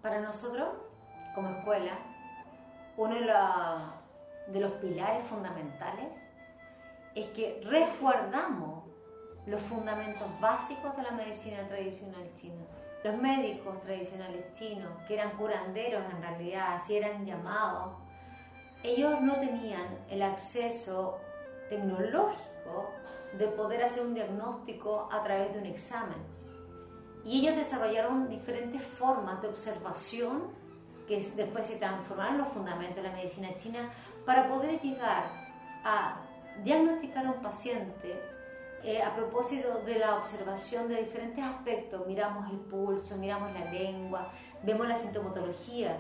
Para nosotros, como escuela, uno de los pilares fundamentales es que resguardamos los fundamentos básicos de la medicina tradicional china. Los médicos tradicionales chinos, que eran curanderos en realidad, así eran llamados, ellos no tenían el acceso tecnológico de poder hacer un diagnóstico a través de un examen. Y ellos desarrollaron diferentes formas de observación que después se transformaron en los fundamentos de la medicina china para poder llegar a diagnosticar a un paciente a propósito de la observación de diferentes aspectos. Miramos el pulso, miramos la lengua, vemos la sintomatología,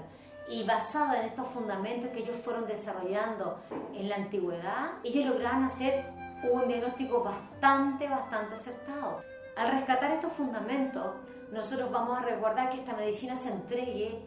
y basado en estos fundamentos que ellos fueron desarrollando en la antigüedad, ellos lograron hacer un diagnóstico bastante acertado. Al rescatar estos fundamentos, nosotros vamos a resguardar que esta medicina se entregue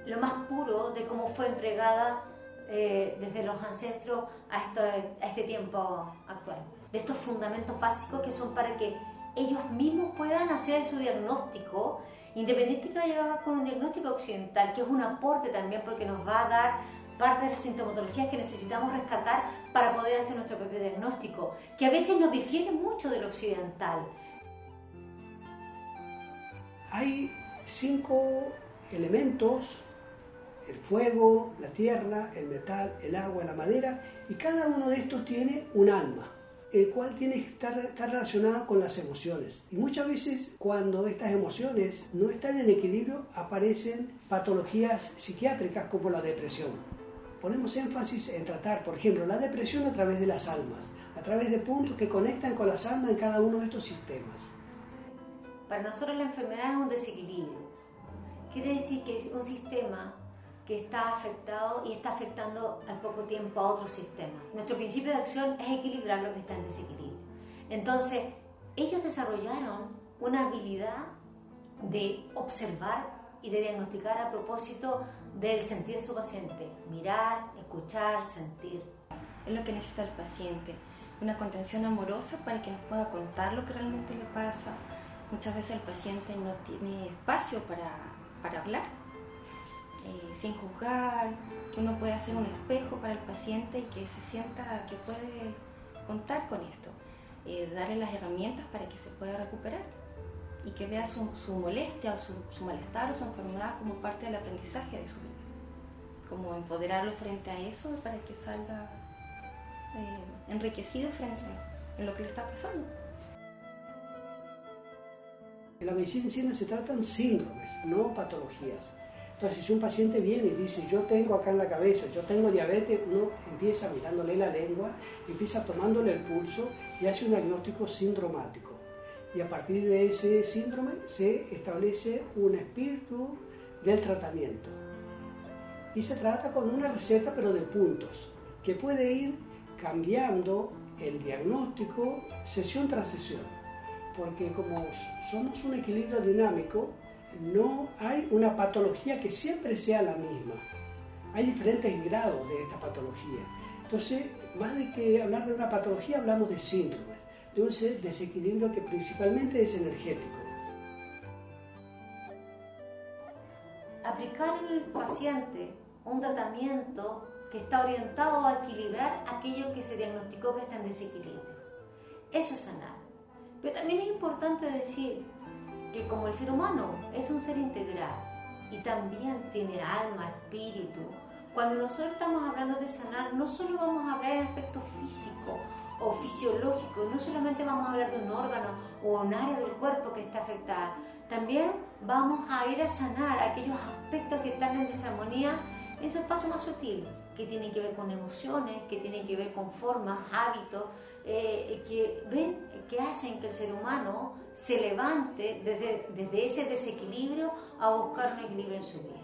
lo más puro de cómo fue entregada desde los ancestros a este tiempo actual. De estos fundamentos básicos que son para que ellos mismos puedan hacer su diagnóstico, independiente que vaya con un diagnóstico occidental, que es un aporte también porque nos va a dar parte de las sintomatologías que necesitamos rescatar para poder hacer nuestro propio diagnóstico, que a veces nos difiere mucho del occidental. Hay 5 elementos: el fuego, la tierra, el metal, el agua, la madera, y cada uno de estos tiene un alma, el cual tiene que estar relacionado con las emociones. Y muchas veces cuando estas emociones no están en equilibrio aparecen patologías psiquiátricas como la depresión. Ponemos énfasis en tratar, por ejemplo, la depresión a través de las almas, a través de puntos que conectan con las almas en cada uno de estos sistemas. Para nosotros la enfermedad es un desequilibrio. Quiere decir que es un sistema que está afectado y está afectando al poco tiempo a otros sistemas. Nuestro principio de acción es equilibrar lo que está en desequilibrio. Entonces, ellos desarrollaron una habilidad de observar y de diagnosticar a propósito del sentir de su paciente. Mirar, escuchar, sentir. Es lo que necesita el paciente, una contención amorosa para que nos pueda contar lo que realmente le pasa. Muchas veces el paciente no tiene espacio para hablar, sin juzgar, que uno puede hacer un espejo para el paciente y que se sienta que puede contar con esto, darle las herramientas para que se pueda recuperar y que vea su molestia o su malestar o su enfermedad como parte del aprendizaje de su vida, como empoderarlo frente a eso para que salga enriquecido frente a lo que le está pasando. En la medicina china se tratan síndromes, no patologías. Entonces, si un paciente viene y dice, yo tengo acá en la cabeza, yo tengo diabetes, uno empieza mirándole la lengua, empieza tomándole el pulso y hace un diagnóstico sindromático. Y a partir de ese síndrome se establece un espíritu del tratamiento. Y se trata con una receta, pero de puntos, que puede ir cambiando el diagnóstico sesión tras sesión. Porque como somos un equilibrio dinámico, no hay una patología que siempre sea la misma. Hay diferentes grados de esta patología. Entonces, más de que hablar de una patología, hablamos de síndromes, de un desequilibrio que principalmente es energético. Aplicar en el paciente un tratamiento que está orientado a equilibrar aquello que se diagnosticó que está en desequilibrio. Eso es sanar. Pero también es importante decir que como el ser humano es un ser integral y también tiene alma, espíritu, cuando nosotros estamos hablando de sanar, no solo vamos a hablar del aspecto físico o fisiológico, no solamente vamos a hablar de un órgano o un área del cuerpo que está afectada, también vamos a ir a sanar aquellos aspectos que están en desarmonía en su espacio más sutil, que tienen que ver con emociones, que tienen que ver con formas, hábitos, que hacen que el ser humano se levante desde ese desequilibrio a buscar un equilibrio en su vida.